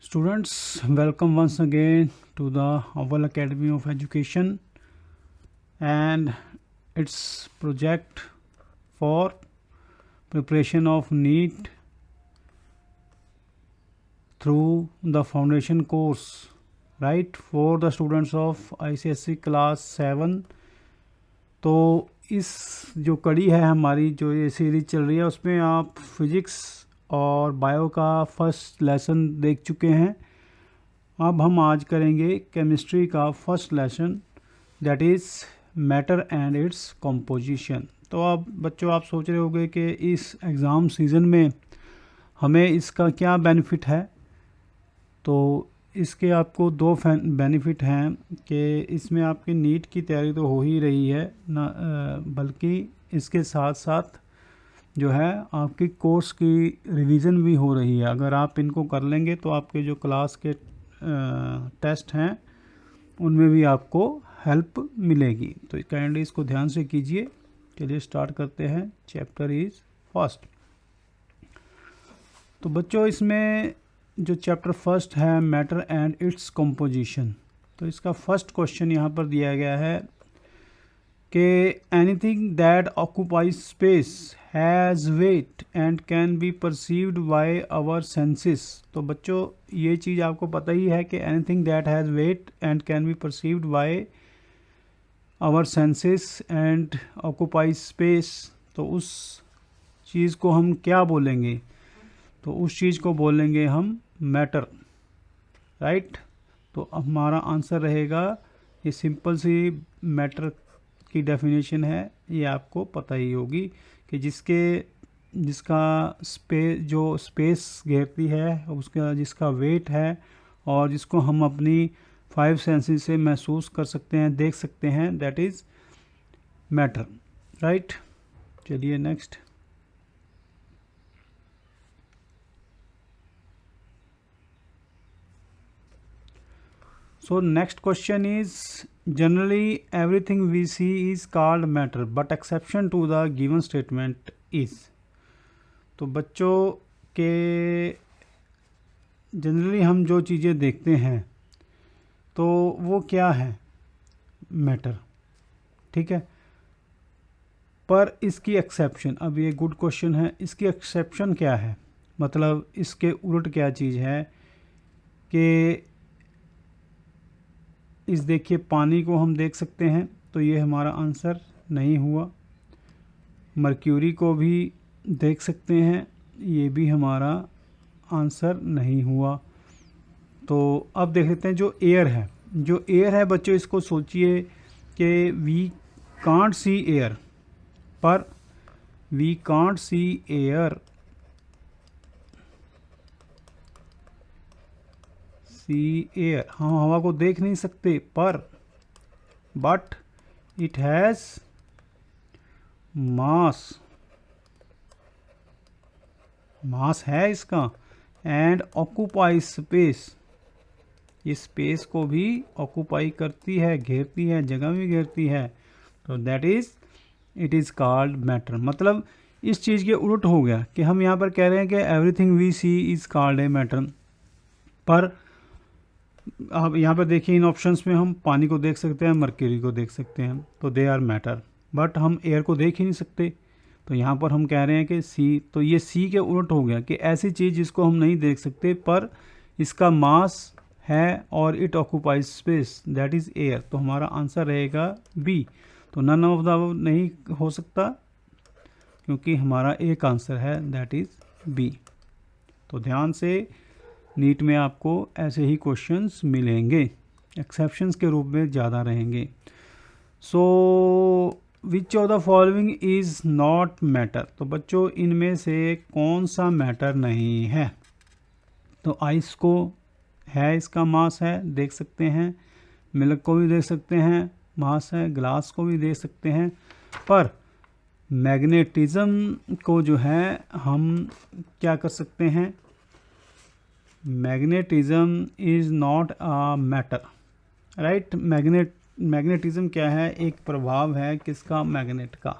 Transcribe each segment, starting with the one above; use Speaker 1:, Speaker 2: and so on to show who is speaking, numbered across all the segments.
Speaker 1: Students, welcome once again to the Oval Academy of Education and its project for preparation of NEET through the foundation course, right, for the students of ICSE class 7। तो इस जो कड़ी है हमारी जो ये series चल रही है उसमें आप फिजिक्स और बायो का फर्स्ट लेसन देख चुके हैं। अब हम आज करेंगे केमिस्ट्री का first lesson, that is matter and its composition. तो अब बच्चों आप सोच रहे होंगे कि इस एग्ज़ाम सीज़न में हमें इसका क्या बेनिफिट है। तो इसके आपको दो बेनिफिट हैं कि इसमें आपकी नीट की तैयारी तो हो ही रही है ना, बल्कि इसके साथ साथ जो है आपकी कोर्स की रिवीजन भी हो रही है। अगर आप इनको कर लेंगे तो आपके जो क्लास के टेस्ट हैं उनमें भी आपको हेल्प मिलेगी। तो काइंडली इसको ध्यान से कीजिए। चलिए स्टार्ट करते हैं। Chapter is first. तो बच्चों इसमें जो चैप्टर फर्स्ट है मैटर एंड इट्स कंपोजिशन, तो इसका फर्स्ट क्वेश्चन यहाँ पर दिया गया है कि anything that occupies space has weight and can be perceived by our senses. तो बच्चों ये चीज़ आपको पता ही है कि anything that has weight and can be perceived by our senses and occupies space, तो उस चीज़ को हम क्या बोलेंगे? तो उस चीज़ को बोलेंगे हम मैटर, राइट। तो हमारा आंसर रहेगा, ये सिंपल सी मैटर की डेफिनेशन है, ये आपको पता ही होगी कि जिसका स्पेस घेरती है, उसका जिसका वेट है और जिसको हम अपनी 5 सेंसेस से महसूस कर सकते हैं, देख सकते हैं, दैट इज़ मैटर, राइट। चलिए next. So next question is, generally everything we see is called matter but exception to the given statement is। तो बच्चों के जनरली हम जो चीज़ें देखते हैं तो वो क्या है? मैटर, ठीक है। पर इसकी एक्सेप्शन, अब ये गुड क्वेश्चन है, इसकी एक्सेप्शन क्या है? मतलब इसके उलट क्या चीज़ है कि इस देखिए पानी को हम देख सकते हैं, तो ये हमारा आंसर नहीं हुआ। मर्क्यूरी को भी देख सकते हैं, ये भी हमारा आंसर नहीं हुआ। तो अब देख लेते हैं जो एयर है। जो एयर है बच्चों, इसको सोचिए कि वी कांट सी एयर, पर we can't see air, see air, हम हवा को देख नहीं सकते, पर but it has mass, mass है इसका, एंड ऑक्यूपाई स्पेस, ये स्पेस को भी ऑक्यूपाई करती है, घेरती है, जगह भी घेरती है। तो that is it is called matter. मतलब इस चीज़ के उलट हो गया कि हम यहाँ पर कह रहे हैं कि everything we see is called a matter, पर अब यहाँ पर देखिए इन ऑप्शंस में हम पानी को देख सकते हैं, मर्क्यूरी को देख सकते हैं, तो दे आर मैटर, बट हम एयर को देख ही नहीं सकते। तो यहाँ पर हम कह रहे हैं कि सी, तो ये सी के उलट हो गया कि ऐसी चीज़ जिसको हम नहीं देख सकते पर इसका मास है और it occupies space, that is air. तो हमारा आंसर रहेगा बी। तो नन ऑफ द नहीं हो सकता क्योंकि हमारा एक आंसर है, दैट इज़ बी। तो ध्यान से, नीट में आपको ऐसे ही क्वेश्चंस मिलेंगे, एक्सेप्शंस के रूप में ज़्यादा रहेंगे। So which of the following is not matter. तो बच्चों इनमें से कौन सा मैटर नहीं है? तो आइस को है, इसका मास है, देख सकते हैं, मिल्क को भी देख सकते हैं, मास है, ग्लास को भी देख सकते हैं, पर मैग्नेटिज्म को जो है हम क्या कर सकते हैं? Magnetism is not a matter, right. Magnetism क्या है? एक प्रभाव है किसका? मैग्नेट का।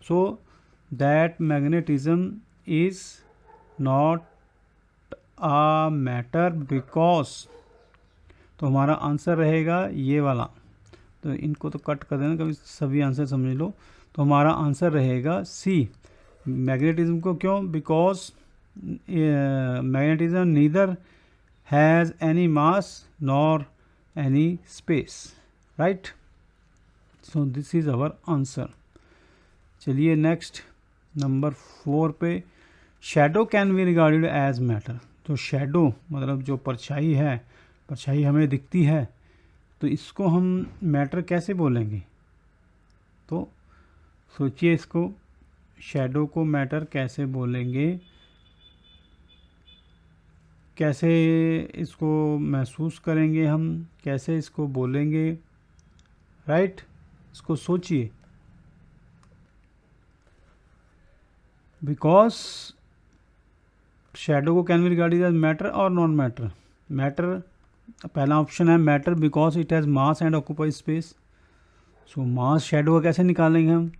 Speaker 1: So that magnetism is not a matter because, तो हमारा आंसर रहेगा ये वाला। तो इनको तो कट कर देना, कभी सभी आंसर समझ लो। तो हमारा आंसर रहेगा सी, मैग्नेटिज्म को क्यों, because magnetism neither has any mass nor any space, right. So this is our answer. चलिए नेक्स्ट नंबर 4 पे, shadow can be regarded as matter. तो शैडो मतलब जो परछाई है, परछाई हमें दिखती है, तो इसको हम मैटर कैसे बोलेंगे? तो सोचिए इसको, शैडो को मैटर कैसे बोलेंगे, कैसे इसको महसूस करेंगे हम, कैसे इसको बोलेंगे, राइट? इसको सोचिए। बिकॉज शैडो को can be regarded as matter और नॉन मैटर। मैटर पहला ऑप्शन है matter because it has mass and occupy space. So mass shadow का कैसे निकालेंगे हम?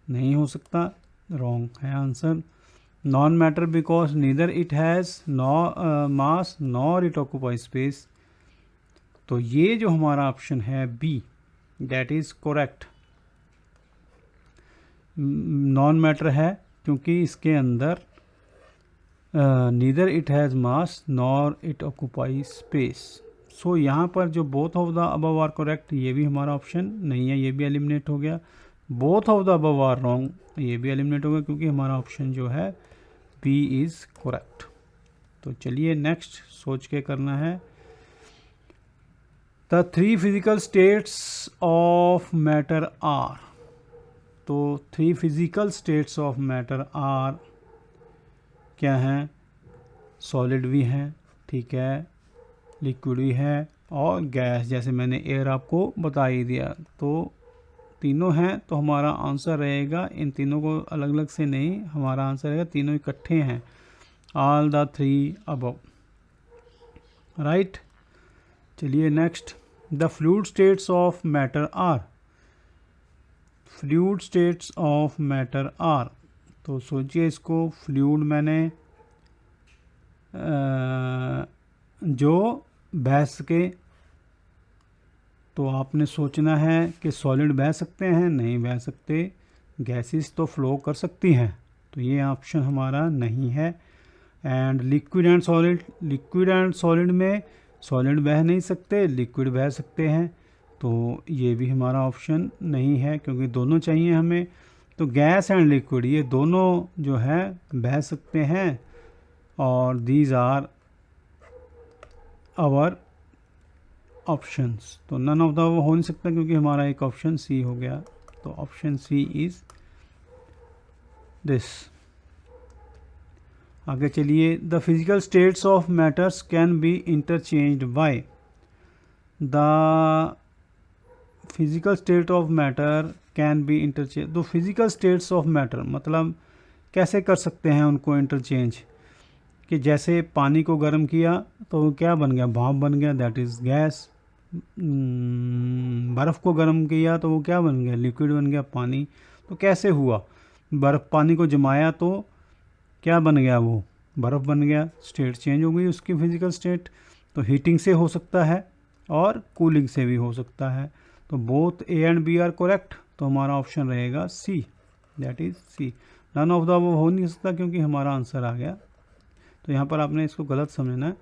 Speaker 1: नहीं हो सकता, रॉन्ग है answer. Non matter because neither it has mass nor it occupy space. तो ये जो हमारा ऑप्शन है B, that is correct. Non matter है क्योंकि इसके अंदर neither it has mass nor it occupy space. So यहाँ पर जो both of the above are correct, ये भी हमारा ऑप्शन नहीं है, ये भी एलिमिनेट हो गया। Both of the above are wrong, ये भी एलिमिनेट हो गया क्योंकि हमारा ऑप्शन जो है बी इज़ करेक्ट। तो चलिए नेक्स्ट सोच के करना है। The 3 physical states of matter are. तो 3 physical states of matter are क्या हैं? सॉलिड भी हैं, ठीक है, लिक्विड भी है और गैस, जैसे मैंने एयर आपको बता ही दिया। तो तीनों हैं, तो हमारा आंसर रहेगा, इन तीनों को अलग अलग से नहीं, हमारा आंसर रहेगा तीनों इकट्ठे हैं, ऑल द 3 अबव, राइट। चलिए next, the fluid states of matter are. Fluid states of matter are, तो सोचिए इसको, फ्लूइड मैंने जो बह सके, तो आपने सोचना है कि सॉलिड बह सकते हैं, नहीं बह सकते, गैसेस तो फ्लो कर सकती हैं, तो ये ऑप्शन हमारा नहीं है। And liquid and solid, liquid and solid में सॉलिड बह नहीं सकते, लिक्विड बह सकते हैं, तो ये भी हमारा ऑप्शन नहीं है क्योंकि दोनों चाहिए हमें। तो गैस एंड लिक्विड ये दोनों जो है बह सकते हैं, और दीज आर आवर ऑप्शंस। तो नन ऑफ द हो नहीं सकता क्योंकि हमारा एक ऑप्शन सी हो गया, तो ऑप्शन सी इज दिस। आगे चलिए, the physical states of matters can be interchanged by. The physical state of matter can be interchange. तो फिजिकल स्टेट्स ऑफ मैटर मतलब कैसे कर सकते हैं उनको इंटरचेंज? कि जैसे पानी को गर्म किया तो क्या बन गया? भाप बन गया, दैट इज़ गैस। बर्फ़ को गर्म किया तो वो क्या बन गया? लिक्विड बन गया, पानी। तो कैसे हुआ? बर्फ़ पानी को जमाया तो क्या बन गया? वो बर्फ़ बन गया, स्टेट चेंज हो गई उसकी फिजिकल स्टेट। तो हीटिंग से हो सकता है और कूलिंग से भी हो सकता है। तो both A and B are correct, तो हमारा ऑप्शन रहेगा C, that is C. None of the वो हो नहीं सकता क्योंकि हमारा आंसर आ गया। तो यहाँ पर आपने इसको गलत समझना है।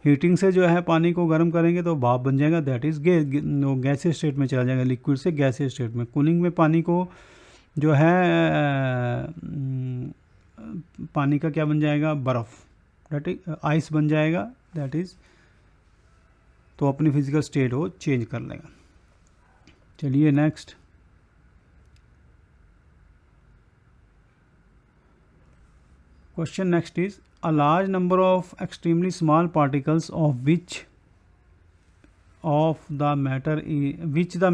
Speaker 1: हीटिंग से जो है पानी को गर्म करेंगे तो भाप बन जाएगा, दैट इज़ गैसीय स्टेट में चला जाएगा, लिक्विड से गैसीय स्टेट में। कूलिंग में पानी को जो है पानी का क्या बन जाएगा? बर्फ़, दैट इज आइस बन जाएगा, दैट इज़। तो अपनी फिजिकल स्टेट वो चेंज कर लेगा। चलिए next, question next is, a large number of extremely small particles of which the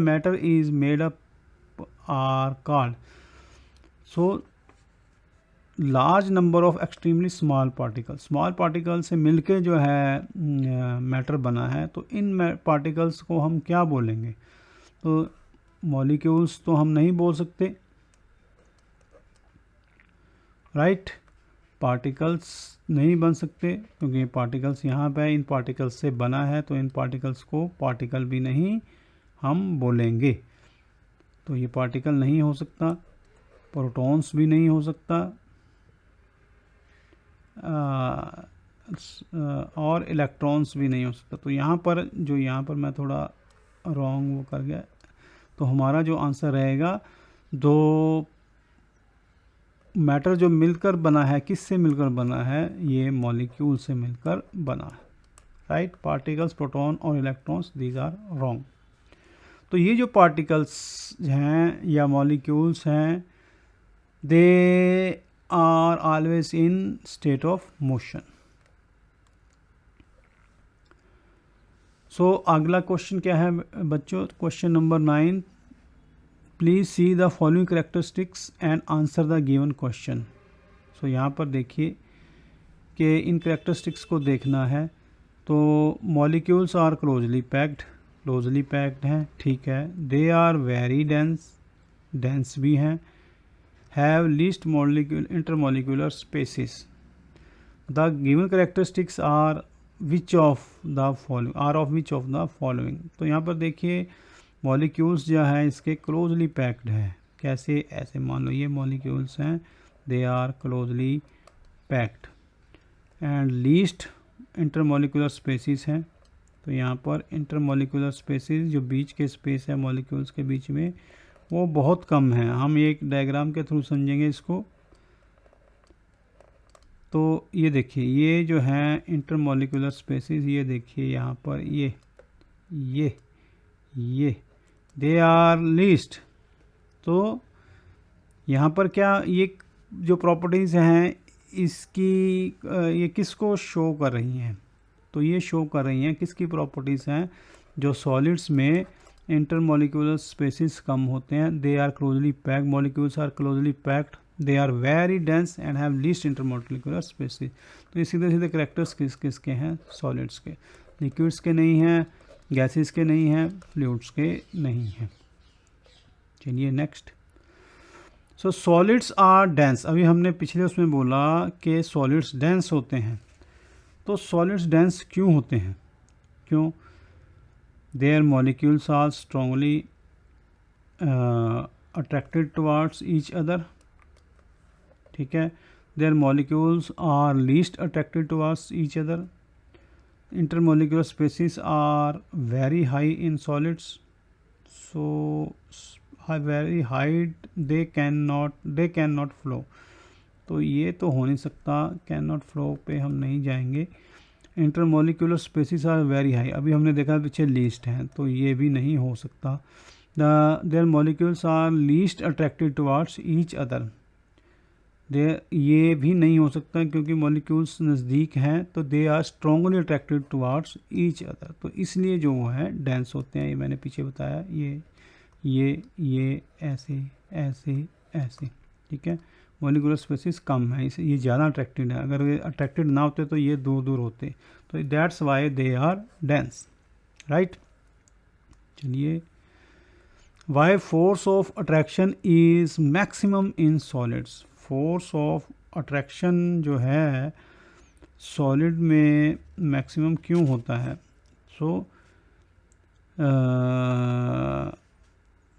Speaker 1: matter is made up are called. So large number of extremely small particles से मिलके जो है मैटर बना है, तो इन पार्टिकल्स को हम क्या बोलेंगे? तो मॉलिक्यूल्स तो हम नहीं बोल सकते, राइट? पार्टिकल्स नहीं बन सकते क्योंकि ये पार्टिकल्स यहाँ पे इन पार्टिकल्स से बना है, तो इन पार्टिकल्स को पार्टिकल भी नहीं हम बोलेंगे। तो ये पार्टिकल नहीं हो सकता, प्रोटॉन्स भी नहीं हो सकता, और इलेक्ट्रॉन्स भी नहीं हो सकता। तो यहाँ पर मैं थोड़ा रॉन्ग वो कर गया। तो हमारा जो आंसर रहेगा, दो मैटर जो मिलकर बना है, किससे मिलकर बना है, ये मॉलिक्यूल से मिलकर बना है, राइट। पार्टिकल्स, प्रोटॉन और इलेक्ट्रॉन्स, दीज आर रॉन्ग। तो ये जो पार्टिकल्स हैं या मॉलिक्यूल्स हैं, they are always in state of motion. So अगला क्वेश्चन क्या है बच्चों, question number 9, please see the following characteristics and answer the given question. So यहाँ पर देखिए कि इन कैरेक्टरिस्टिक्स को देखना है। तो मॉलिक्यूल्स आर क्लोजली पैक्ड हैं, ठीक है। दे आर वेरी डेंस भी हैं। Have least molecule intermolecular spaces. The given characteristics are which of the following. तो यहाँ पर देखिए मॉलिक्यूल्स जो है इसके क्लोजली पैक्ड हैं। कैसे? ऐसे मान लो ये मॉलिक्यूल्स हैं, they are closely packed. And least intermolecular spaces हैं। तो यहाँ पर इंटरमॉलिक्यूलर स्पेसिस, जो बीच के स्पेस है मॉलिक्यूल्स के बीच में, वो बहुत कम है। हम एक डायग्राम के थ्रू समझेंगे इसको। तो ये देखिए, ये जो है इंटरमॉलिक्यूलर स्पेसिस, ये देखिए यहाँ पर ये दे आर लीस्ट। तो यहाँ पर क्या ये जो प्रॉपर्टीज़ हैं इसकी ये किसको शो कर रही हैं? तो ये शो कर रही हैं किसकी प्रॉपर्टीज़ हैं? जो सॉलिड्स में इंटरमॉलिक्यूलर स्पेसिस कम होते हैं, they are closely packed, molecules are closely packed, they are very dense and have least intermolecular spaces. तो ये सीधे सीधे कैरेक्टर्स किसके हैं? सॉलिड्स के। लिक्विड्स के नहीं हैं, गैसेस के नहीं हैं, फ्लूइड्स के नहीं हैं। चलिए next. So solids are dense. अभी हमने पिछले उसमें बोला कि सॉलिड्स डेंस होते हैं। तो सॉलिड्स डेंस क्यों होते हैं? क्यों? Their molecules are strongly attracted towards each other, ठीक है। Their molecules are least attracted towards each other. Intermolecular spaces are very high in solids, so very high, they can not flow. तो ये तो हो नहीं सकता, कैन नॉट फ्लो पे हम नहीं जाएंगे। Intermolecular spaces are very high, अभी हमने देखा पीछे लीस्ट हैं, तो ये भी नहीं हो सकता। Their molecules are least attracted towards each other, ये भी नहीं हो सकता क्योंकि मॉलिक्यूल्स नज़दीक हैं। तो they are strongly attracted towards each other, तो इसलिए जो वो है डेंस होते हैं। ये मैंने पीछे बताया, ये ऐसे, ठीक है। मॉलिक्यूलर स्पेसिस कम है, इसे ये ज़्यादा अट्रैक्टेड है। अगर ये अट्रैक्टेड ना होते तो ये दूर दूर होते। तो that's why they are dense, right. चलिए, why force of attraction is maximum in solids. Force of attraction जो है सॉलिड में मैक्सिमम क्यों होता है? सो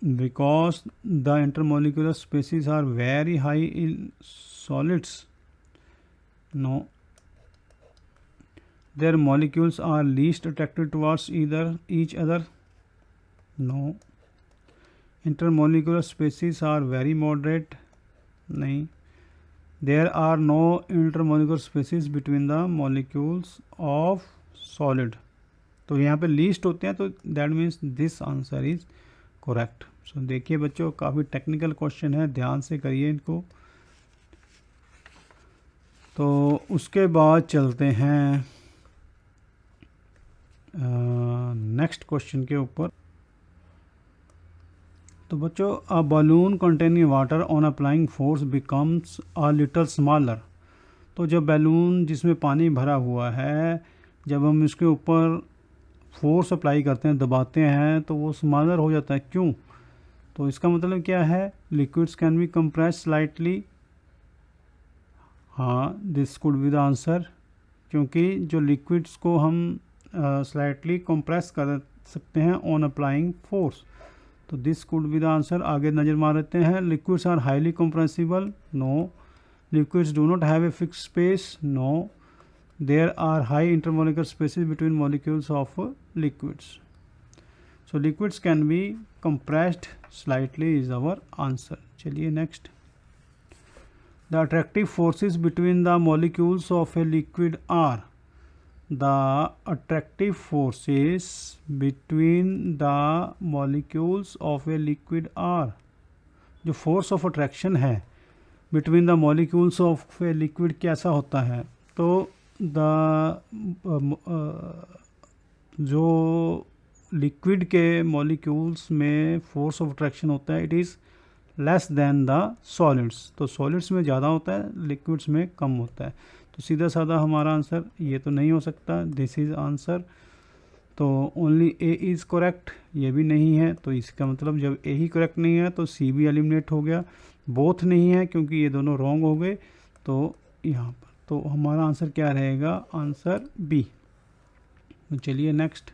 Speaker 1: because the intermolecular species are very high in solids. No, their molecules are least attracted towards each other. No, intermolecular species are very moderate. नहीं, there are no intermolecular species between the molecules of solid. तो यहाँ पे least होते हैं, तो that means this answer is correct. सो देखिए बच्चों, काफ़ी टेक्निकल क्वेश्चन है, ध्यान से करिए इनको। तो उसके बाद चलते हैं नेक्स्ट क्वेश्चन के ऊपर। तो बच्चों, a balloon containing water on applying force becomes a little smaller. तो जब बैलून जिसमें पानी भरा हुआ है, जब हम इसके ऊपर फोर्स अप्लाई करते हैं, दबाते हैं, तो वो स्मॉलर हो जाता है। क्यों? तो इसका मतलब क्या है? Liquids can be compress slightly हाँ, this could be the answer, क्योंकि जो लिक्विड्स को हम स्लाइटली कंप्रेस कर सकते हैं ऑन अप्लाइंग फोर्स, तो this could be the answer. आगे नज़र मार लेते हैं। Liquids are highly compressible, no. Liquids do not have a fixed space, no. There are high intermolecular spaces between molecules of liquids, so liquids can be compressed slightly is our answer। चलिए next. The attractive forces between the molecules of a liquid are, the attractive forces between the molecules of a liquid are, जो force of attraction है between the molecules of a liquid कैसा होता है, तो जो liquid के molecules में force of attraction होता है, it is less than the solids, तो सॉलिड्स में ज़्यादा होता है, लिक्विड्स में कम होता है। तो सीधा साधा हमारा आंसर ये तो नहीं हो सकता, दिस इज़ आंसर। तो ओनली ए इज़ करेक्ट, ये भी नहीं है, तो इसका मतलब जब ए ही करेक्ट नहीं है तो सी भी एलिमिनेट हो गया। बोथ नहीं है क्योंकि ये दोनों रॉन्ग हो गए, तो यहाँ पर तो हमारा आंसर क्या रहेगा, आंसर बी। तो चलिए नेक्स्ट।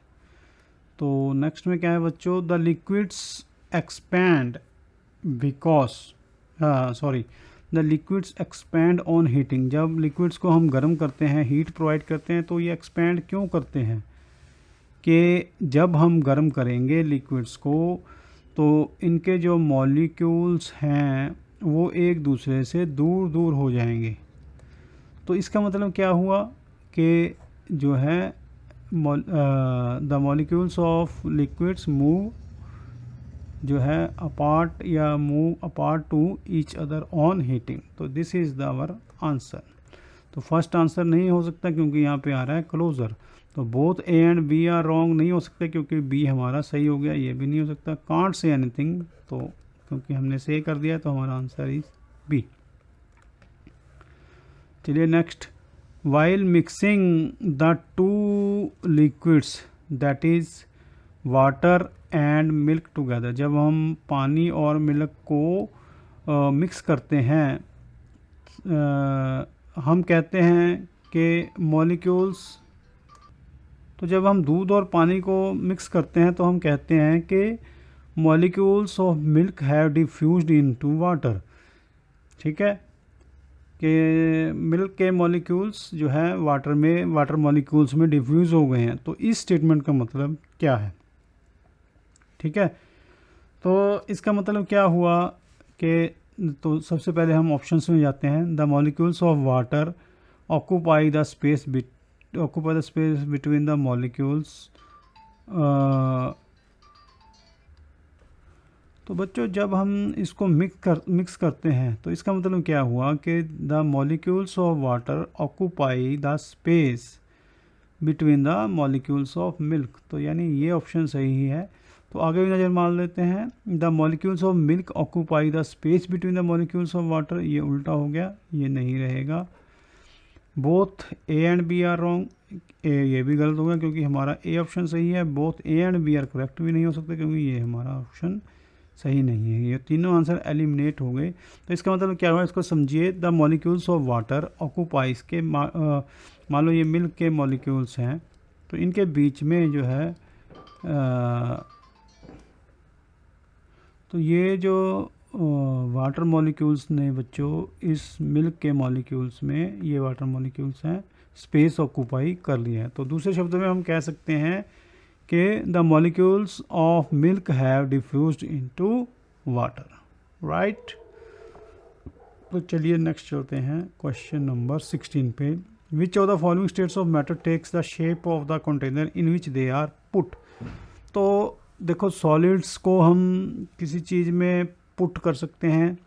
Speaker 1: तो नेक्स्ट में क्या है बच्चों, the liquids expand because, the liquids expand on heating, जब लिक्विड्स को हम गर्म करते हैं, हीट प्रोवाइड करते हैं, तो ये एक्सपैंड क्यों करते हैं, कि जब हम गर्म करेंगे लिक्विड्स को तो इनके जो मॉलिक्यूल्स हैं वो एक दूसरे से दूर दूर हो जाएंगे। तो इसका मतलब क्या हुआ कि जो है the molecules of liquids move जो है अपार्ट या move apart to each other on heating, तो this is the our answer. तो फर्स्ट आंसर नहीं हो सकता क्योंकि यहाँ पे आ रहा है क्लोजर, तो both A and B are wrong नहीं हो सकते क्योंकि बी हमारा सही हो गया, ये भी नहीं हो सकता। कांट से एनीथिंग, तो क्योंकि हमने से कर दिया तो हमारा आंसर इज बी। चलिए next. While mixing the two liquids that is water and milk together, जब हम पानी और मिल्क को मिक्स करते हैं, हम कहते हैं कि मॉलिक्यूल्स, तो जब हम दूध और पानी को मिक्स करते हैं तो हम कहते हैं कि molecules of milk have diffused into water, ठीक है, कि मिल्क के मॉलिक्यूल्स जो है वाटर मॉलिक्यूल्स में डिफ्यूज़ हो गए हैं। तो इस स्टेटमेंट का मतलब क्या है, ठीक है। तो इसका मतलब क्या हुआ कि, तो सबसे पहले हम ऑप्शंस में जाते हैं। The molecules of water occupy the space between the molecules. तो बच्चों जब हम इसको मिक्स करते हैं तो इसका मतलब क्या हुआ कि the molecules of water occupy the space between the molecules of milk, तो यानी ये ऑप्शन सही है। तो आगे भी नज़र मार लेते हैं। The molecules of milk occupy the space between the molecules of water, ये उल्टा हो गया, ये नहीं रहेगा। Both A and B are wrong, ये भी गलत होगा क्योंकि हमारा ए ऑप्शन सही है। Both A and B are correct भी नहीं हो सकते क्योंकि ये हमारा ऑप्शन सही नहीं है। ये तीनों आंसर एलिमिनेट हो गए। तो इसका मतलब क्या हुआ, इसको समझिए। The molecules of water occupies के, मान लो ये मिल्क के मॉलिक्यूल्स हैं, तो इनके बीच में जो है तो ये जो वाटर मॉलिक्यूल्स ने बच्चों इस मिल्क के मॉलिक्यूल्स में, ये वाटर मॉलिक्यूल्स हैं, स्पेस ऑक्यूपाई कर लिया है। तो दूसरे शब्दों में हम कह सकते हैं कि the molecules of milk have diffused into water, right. तो चलिए नेक्स्ट चलते हैं क्वेश्चन नंबर 16 पे। Which of the following states of matter takes the shape of the container in which they are put. तो देखो सॉलिड्स को हम किसी चीज़ में पुट कर सकते हैं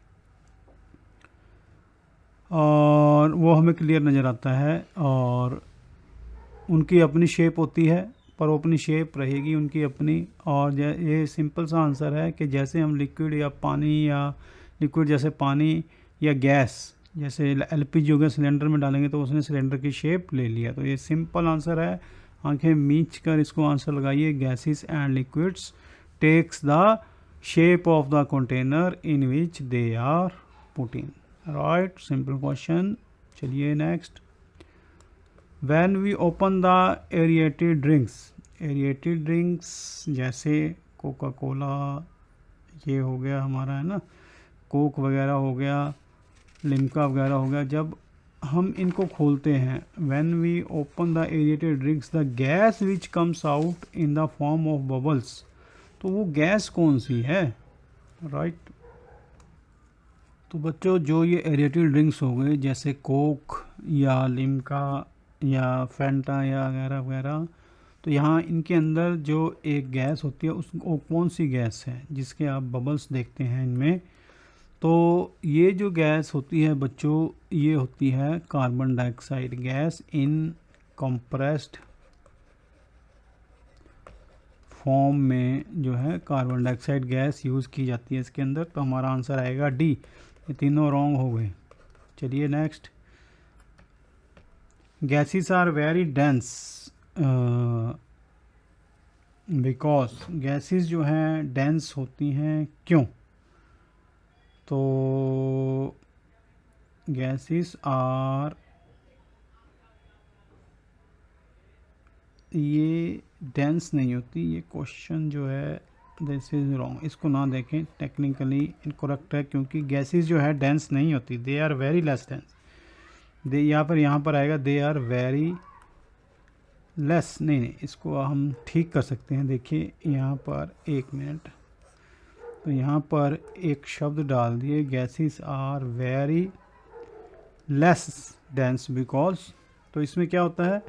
Speaker 1: और वो हमें क्लियर नज़र आता है, और उनकी अपनी शेप होती है, पर वो अपनी शेप रहेगी उनकी अपनी। और ये सिंपल सा आंसर है कि जैसे हम लिक्विड या पानी, या लिक्विड जैसे पानी या गैस, जैसे एलपीजी हो गया, सिलेंडर में डालेंगे तो उसने सिलेंडर की शेप ले लिया। तो ये सिंपल आंसर है, आंखें मीच कर इसको आंसर लगाइए। Gases and liquids takes the shape of the container in which they are put in, right, simple question. चलिए next, when we open the aerated drinks जैसे कोका कोला, ये हो गया हमारा, है ना, कोक वगैरह हो गया, लिम्का वगैरह हो गया, जब हम इनको खोलते हैं, when we open the aerated drinks the gas which comes out in the form of bubbles, तो वो गैस कौन सी है, राइट। तो बच्चों जो ये एरिएटेड ड्रिंक्स हो गए जैसे कोक या लिम्का या फैंटा या वगैरह वगैरह, तो यहाँ इनके अंदर जो एक गैस होती है उसको कौन सी गैस है जिसके आप बबल्स देखते हैं इनमें, तो ये जो गैस होती है बच्चों ये होती है carbon dioxide gas in compressed form में जो है कार्बन डाइऑक्साइड गैस यूज़ की जाती है इसके अंदर। तो हमारा आंसर आएगा डी, ये तीनों रॉन्ग हो गए। चलिए next, gases are very dense because, gases जो हैं डेंस होती हैं क्यों, तो गैसेस आर, ये डेंस नहीं होती, ये क्वेश्चन जो है दिस इज रॉन्ग, इसको ना देखें, टेक्निकली इनकरेक्ट है क्योंकि गैसेस जो है डेंस नहीं होती, they are very less dense, दे यहाँ पर आएगा दे आर वेरी लेस, नहीं इसको हम ठीक कर सकते हैं। देखिए यहाँ पर एक मिनट, तो यहाँ पर एक शब्द डाल दिए gases are very less dense because, तो इसमें क्या होता है,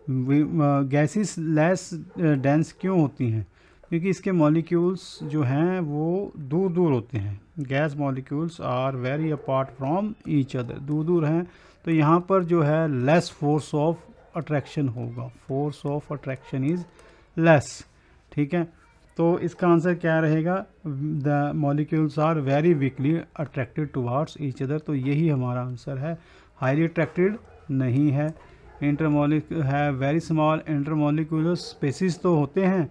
Speaker 1: गैसेस लेस डेंस क्यों होती हैं, क्योंकि इसके मॉलिक्यूल्स जो हैं वो दूर दूर होते हैं, gas molecules are very apart from each other, दूर दूर हैं, तो यहाँ पर जो है लेस फोर्स ऑफ अट्रैक्शन होगा, force of attraction is less, ठीक है। तो इसका आंसर क्या रहेगा, the molecules are very weakly attracted towards each other, तो यही हमारा आंसर है, हाईली अट्रैक्टेड नहीं है। इंटरमॉलिक्यूल है वेरी स्मॉल इंटरमॉलिक्यूलर स्पेसिस तो होते हैं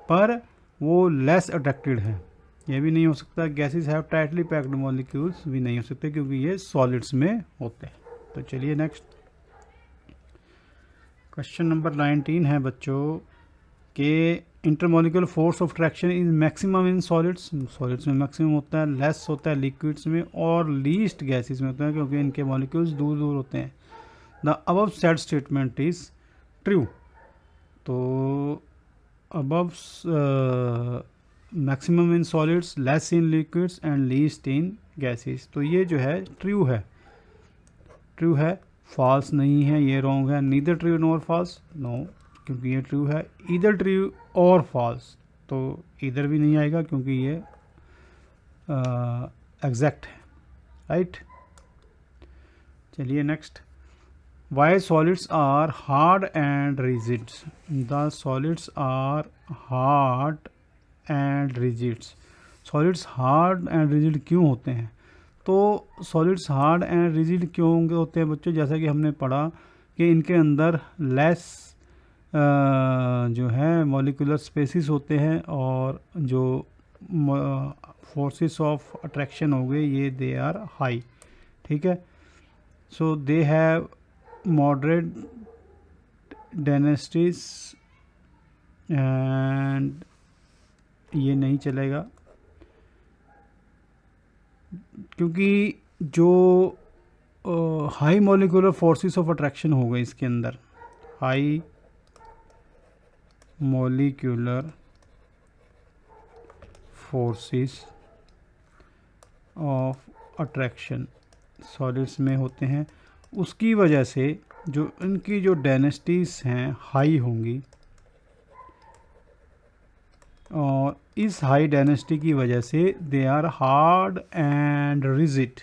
Speaker 1: पर वो लेस अट्रैक्टेड है, ये भी नहीं हो सकता। Gases have tightly packed molecules भी नहीं हो सकते क्योंकि ये सॉलिड्स में होते हैं। तो चलिए नेक्स्ट, क्वेश्चन नंबर 19 है बच्चों कि intermolecular force of attraction is maximum in solids, solids में मैक्सिमम होता है, लेस होता है लिक्विड्स में और लीस्ट गैसेस में होता है क्योंकि इनके मॉलिक्यूल्स दूर दूर होते हैं। The above said statement is true, तो above maximum in solids, less in liquids and least in gases, तो ये जो है ट्रू है, ट्रू है, फॉल्स नहीं है, ये रॉन्ग है, neither true nor false, no क्योंकि ये ट्रू है, इधर ट्रू और फॉल्स, तो इधर भी नहीं आएगा क्योंकि ये एग्जैक्ट है, राइट। चलिए next, why solids are hard and rigids, the solids are hard and rigids, solids hard and rigid क्यों होते हैं, तो सॉलिड्स हार्ड एंड रिजिड क्यों होते हैं बच्चों, जैसा कि हमने पढ़ा कि इनके अंदर लेस जो है मॉलिक्यूलर स्पेसिस होते हैं और जो फोर्सेस ऑफ अट्रैक्शन हो गए ये दे आर हाई, ठीक है। So they have moderate densities and ये नहीं चलेगा क्योंकि जो high molecular forces of attraction हो गए इसके अंदर, high molecular forces of attraction solids में होते हैं, उसकी वजह से जो इनकी जो डेंसिटीज हैं हाई होंगी और इस हाई डेंसिटी की वजह से they are hard and rigid,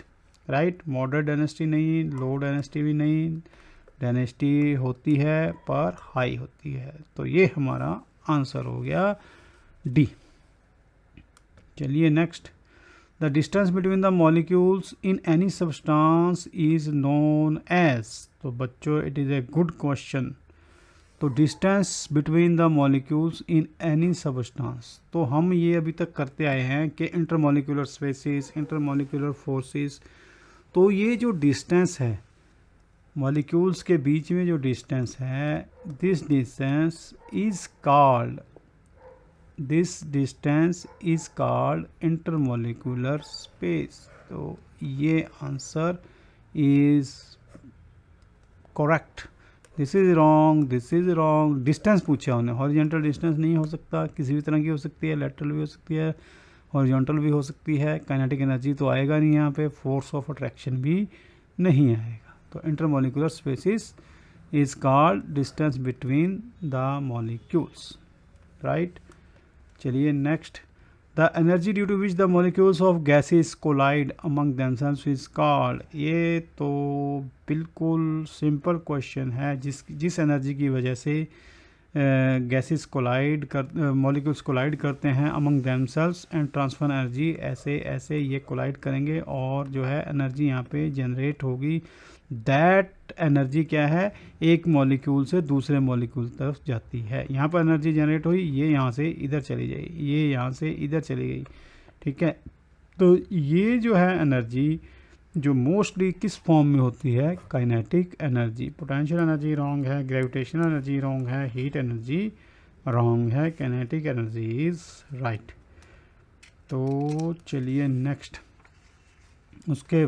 Speaker 1: right. Moderate density नहीं, लो डेंसिटी भी नहीं, डेंसिटी होती है पर हाई होती है, तो ये हमारा आंसर हो गया डी। चलिए next, the distance between the molecules in any substance is known as, तो बच्चों it is a good question, तो distance between the molecules in any substance, तो हम ये अभी तक करते आए हैं कि इंटरमॉलिक्यूलर स्पेसिस, इंटरमॉलिक्यूलर फोर्सेस, तो ये जो डिस्टेंस है मॉलिक्यूल्स के बीच में जो डिस्टेंस है, this distance is called intermolecular space. तो ये answer is correct. This is wrong. Distance पूछा उन्हें, हॉरिजॉन्टल डिस्टेंस नहीं हो सकता, किसी भी तरह की हो सकती है, लेटरल भी हो सकती है, हॉरिजॉन्टल भी हो सकती है। काइनेटिक एनर्जी तो आएगा नहीं यहाँ पे, फोर्स ऑफ अट्रैक्शन भी नहीं आएगा। तो intermolecular spaces is called distance between the molecules, right. चलिए next, the energy due to which the molecules of gases collide among themselves is called. ये तो बिल्कुल सिंपल क्वेश्चन है। जिस एनर्जी की वजह से गैसेस मॉलिक्यूल्स कोलाइड करते हैं among themselves and transfer energy, ऐसे ये कोलाइड करेंगे और जो है एनर्जी यहाँ पे जनरेट होगी। दैट एनर्जी क्या है, एक मॉलिक्यूल से दूसरे मॉलिक्यूल तरफ जाती है। यहाँ पर एनर्जी जनरेट हुई, ये यहाँ से इधर चली गई, ये यहाँ से इधर चली गई, ठीक है। तो ये जो है एनर्जी जो मोस्टली किस फॉर्म में होती है, kinetic energy. Potential energy wrong है, ग्रेविटेशनल एनर्जी रॉन्ग है, हीट एनर्जी रॉन्ग है, काइनेटिक एनर्जी इज राइट। तो चलिए नेक्स्ट, उसके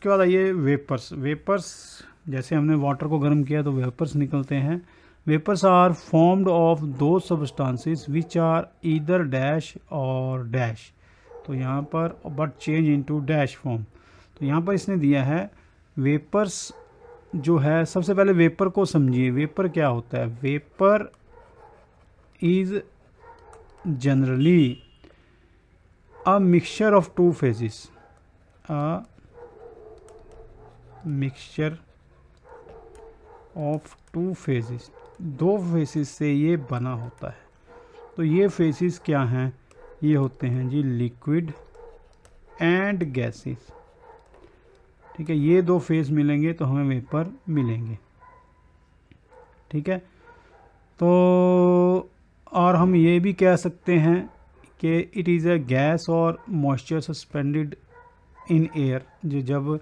Speaker 1: बाद आइए वेपर्स। जैसे हमने वाटर को गर्म किया तो वेपर्स निकलते हैं। वेपर्स आर फॉर्म्ड ऑफ दो substances which are either dash और डैश। तो यहाँ पर but change into dash form. तो यहाँ पर इसने दिया है वेपर्स जो है, सबसे पहले वेपर को समझिए। वेपर क्या होता है, vapour is generally a mixture of two phases, दो फेजेस से ये बना होता है। तो ये फेजेस क्या हैं, ये होते हैं जी लिक्विड एंड गैसेस, ठीक है। ये दो फेज मिलेंगे तो हमें वेपर मिलेंगे, ठीक है। तो और हम ये भी कह सकते हैं कि इट इज़ अ गैस और मॉइस्चर सस्पेंडेड इन एयर। जो जब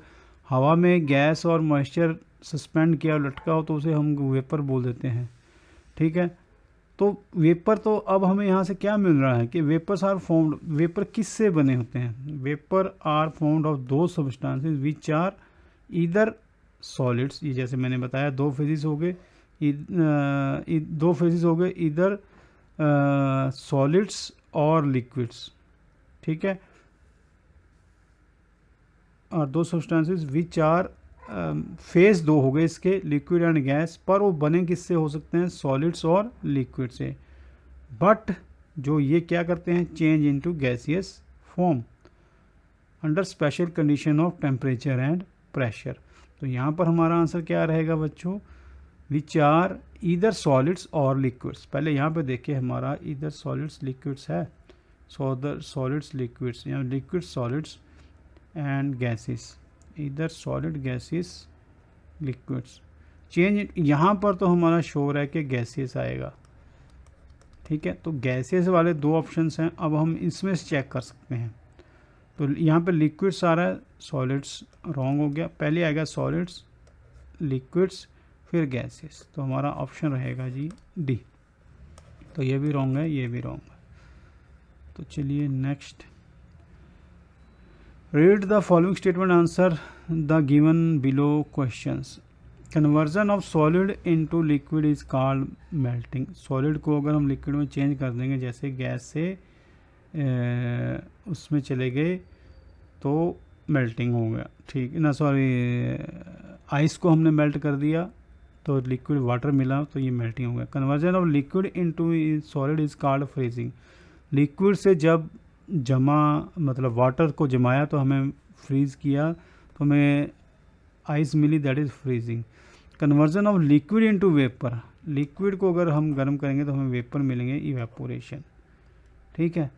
Speaker 1: हवा में गैस और मॉइस्चर सस्पेंड किया लटका हो तो उसे हम वेपर बोल देते हैं, ठीक है। तो वेपर, तो अब हमें यहाँ से क्या मिल रहा है कि वेपर्स आर फॉर्म्ड, वेपर किस से बने होते हैं, वेपर आर फॉर्म्ड ऑफ दो substances which are either solids. ये जैसे मैंने बताया दो फेजेस हो गए, ईदर सॉलिड्स और लिक्विड्स, ठीक है। और दो सब्सटेंसेस विच आर फेज दो हो गए इसके, लिक्विड एंड गैस, पर वो बने किससे हो सकते हैं, सॉलिड्स और लिक्विड से। बट जो ये क्या करते हैं, change into gaseous form under special condition of temperature and pressure. तो यहाँ पर हमारा आंसर क्या रहेगा बच्चों, विच आर ईदर सॉलिड्स और लिक्विड्स। पहले यहाँ पे देखिए हमारा ईदर सॉलिड्स लिक्विड्स है, सॉलिड्स लिक्विड्स, या लिक्विड सॉलिड्स एंड गैसेस, इधर सॉलिड गैसेस लिक्विड्स। चेंज यहाँ पर तो हमारा श्योर है कि गैसेस आएगा, ठीक है। तो गैसेस वाले दो ऑप्शंस हैं, अब हम इसमें से चेक कर सकते हैं। तो यहाँ पे लिक्विड्स आ रहा है, सॉलिड्स रॉन्ग हो गया, पहले आएगा सॉलिड्स, लिक्विड्स, फिर गैसेस। तो हमारा ऑप्शन रहेगा जी डी। तो ये भी रॉन्ग है, ये भी रॉन्ग है। तो चलिए next, read the following statement, answer the given below questions. Conversion of solid into liquid is called melting. solid को अगर हम लिक्विड में चेंज कर देंगे, जैसे गैस से उसमें चले गए तो मेल्टिंग हो गया, ठीक ना, सॉरी आइस को हमने मेल्ट कर दिया तो लिक्विड वाटर मिला तो ये मेल्टिंग हो गया। Conversion of liquid into solid is called freezing. Liquid से जब मतलब वाटर को जमाया तो हमें फ्रीज़ किया तो हमें आइस मिली, that is freezing. Conversion of liquid into vapour, liquid को अगर हम गर्म करेंगे तो हमें वेपर मिलेंगे, इवेपोरेशन, ठीक है।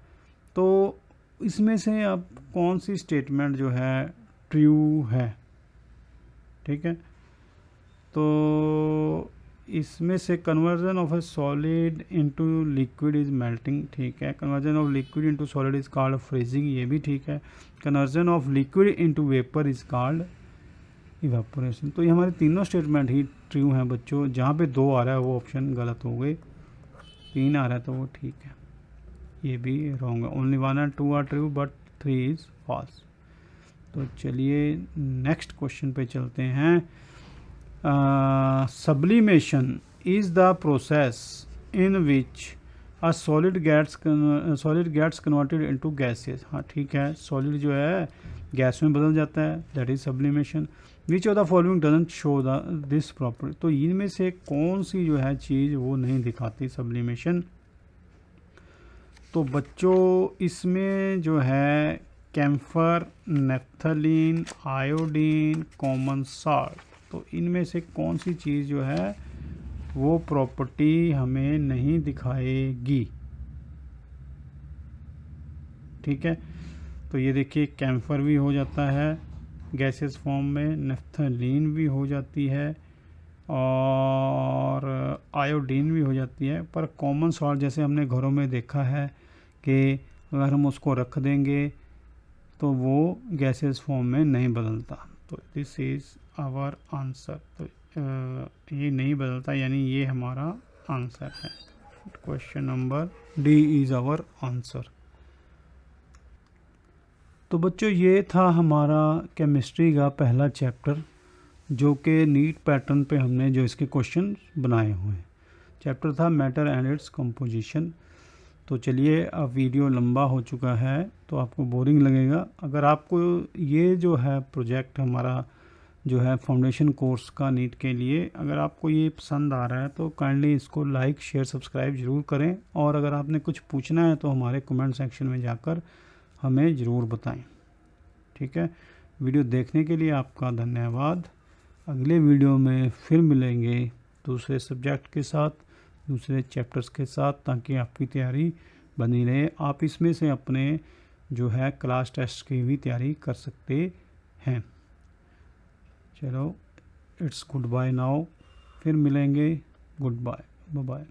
Speaker 1: तो इसमें से अब कौन सी स्टेटमेंट जो है ट्रू है, ठीक है। तो इसमें से conversion of A solid into liquid is melting, ठीक है। Conversion of liquid into solid is called freezing, ये भी ठीक है। Conversion of liquid into vapour is called evaporation. तो ये हमारे तीनों स्टेटमेंट ही ट्रू हैं बच्चों। जहाँ पे 2 आ रहा है वो ऑप्शन गलत हो गए, 3 आ रहा है तो वो ठीक है, ये भी रॉन्ग है। Only 1 and 2 are true but 3 is false. तो चलिए नेक्स्ट क्वेश्चन पे चलते हैं। Sublimation is the process in which a solid gets converted into gases. हाँ ठीक है, सॉलिड जो है गैस में बदल जाता है, that is sublimation. Which of the following doesn't show this property. तो इनमें से कौन सी जो है चीज़ वो नहीं दिखाती सब्लिमेशन। तो बच्चों इसमें जो है camphor, naphthalene, iodine, common salt, तो इनमें से कौन सी चीज़ जो है वो प्रॉपर्टी हमें नहीं दिखाएगी। ठीक है, तो ये देखिए कैम्फर भी हो जाता है गैसेस फॉर्म में, नेफ्थलीन भी हो जाती है और आयोडीन भी हो जाती है, पर कॉमन सॉल्ट जैसे हमने घरों में देखा है कि अगर हम उसको रख देंगे तो वो गैसेस फॉर्म में नहीं बदलता। तो दिस इज़ आवर आंसर। तो ये नहीं बदलता, यानी ये हमारा आंसर है। Question number D is our answer. तो बच्चों ये था हमारा केमिस्ट्री का पहला चैप्टर, जो कि नीट पैटर्न पे हमने जो इसके क्वेश्चन बनाए हुए हैं। चैप्टर था मैटर एंड इट्स कंपोजिशन। तो चलिए, अब वीडियो लंबा हो चुका है तो आपको बोरिंग लगेगा। अगर आपको ये जो है प्रोजेक्ट हमारा जो है फाउंडेशन कोर्स का नीट के लिए, अगर आपको ये पसंद आ रहा है तो काइंडली इसको लाइक शेयर सब्सक्राइब ज़रूर करें। और अगर आपने कुछ पूछना है तो हमारे कमेंट सेक्शन में जाकर हमें ज़रूर बताएं। ठीक है, वीडियो देखने के लिए आपका धन्यवाद। अगले वीडियो में फिर मिलेंगे दूसरे सब्जेक्ट के साथ, दूसरे चैप्टर्स के साथ, ताकि आपकी तैयारी बनी रहे। आप इसमें से अपने जो है क्लास टेस्ट की भी तैयारी कर सकते हैं। चलो, इट्स गुड बाय नाउ, फिर मिलेंगे। Good bye, bye bye.